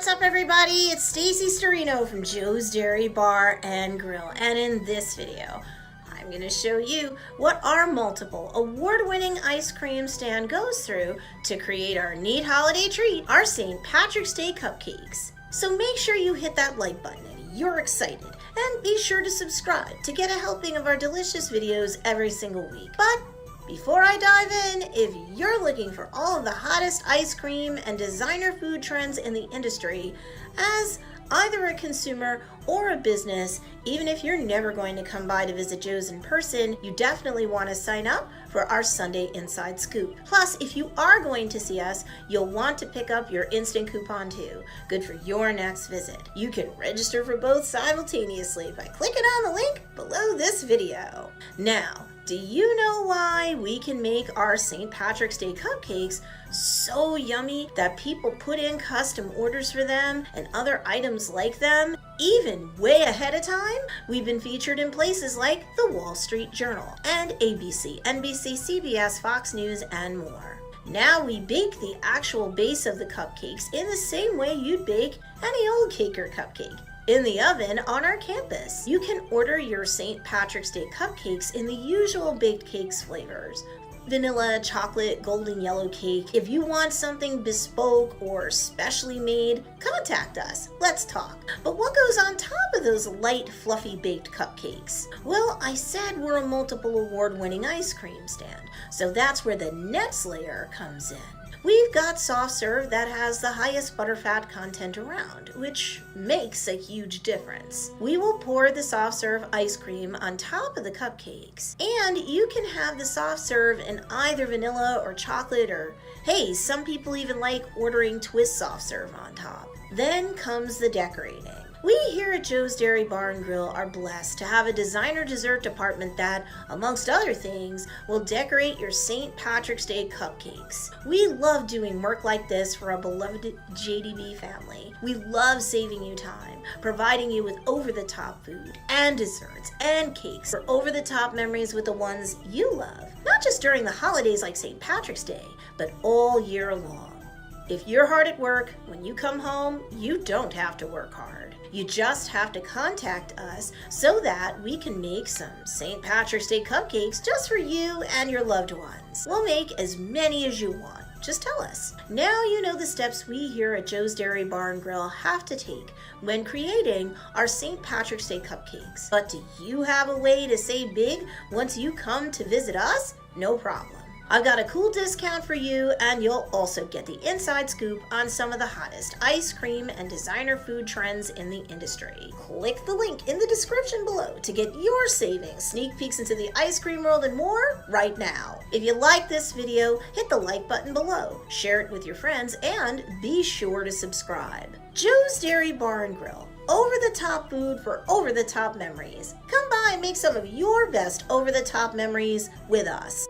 What's up, everybody? It's Stacy Storino from Joe's Dairy Bar and Grill, and in this video I'm going to show you what our multiple award-winning ice cream stand goes through to create our neat holiday treat, our St. Patrick's Day cupcakes. So make sure you hit that like button if you're excited, and be sure to subscribe to get a helping of our delicious videos every single week. But before I dive in, if you're looking for all of the hottest ice cream and designer food trends in the industry, as either a consumer or a business, even if you're never going to come by to visit Joe's in person, you definitely want to sign up for our Sunday Inside Scoop. Plus, if you are going to see us, you'll want to pick up your instant coupon too. Good for your next visit. You can register for both simultaneously by clicking on the link below this video. Now, do you know why we can make our St. Patrick's Day cupcakes so yummy that people put in custom orders for them and other items like them, even way ahead of time? We've been featured in places like the Wall Street Journal and ABC, NBC, CBS, Fox News, and more. Now we bake the actual base of the cupcakes in the same way you'd bake any old cake or cupcake, in the oven on our campus. You can order your St. Patrick's Day cupcakes in the usual baked cakes flavors: vanilla, chocolate, golden yellow cake. If you want something bespoke or specially made, contact us. Let's talk. But what goes on top of those light, fluffy baked cupcakes? Well, I said we're a multiple award-winning ice cream stand, so that's where the next layer comes in. We've got soft serve that has the highest butterfat content around, which makes a huge difference. We will pour the soft serve ice cream on top of the cupcakes, and you can have the soft serve in either vanilla or chocolate, or hey, some people even like ordering twist soft serve on top. Then comes the decorating. We here at Joe's Dairy Bar and Grill are blessed to have a designer dessert department that, amongst other things, will decorate your St. Patrick's Day cupcakes. We love doing work like this for our beloved JDB family. We love saving you time, providing you with over-the-top food and desserts and cakes for over-the-top memories with the ones you love, not just during the holidays like St. Patrick's Day, but all year long. If you're hard at work, when you come home, you don't have to work hard. You just have to contact us so that we can make some St. Patrick's Day cupcakes just for you and your loved ones. We'll make as many as you want. Just tell us. Now you know the steps we here at Joe's Dairy Bar and Grill have to take when creating our St. Patrick's Day cupcakes. But do you have a way to save big once you come to visit us? No problem. I've got a cool discount for you, and you'll also get the inside scoop on some of the hottest ice cream and designer food trends in the industry. Click the link in the description below to get your savings, sneak peeks into the ice cream world, and more right now. If you like this video, hit the like button below, share it with your friends, and be sure to subscribe. Joe's Dairy Bar and Grill. Over-the-top food for over-the-top memories. Come by and make some of your best over-the-top memories with us.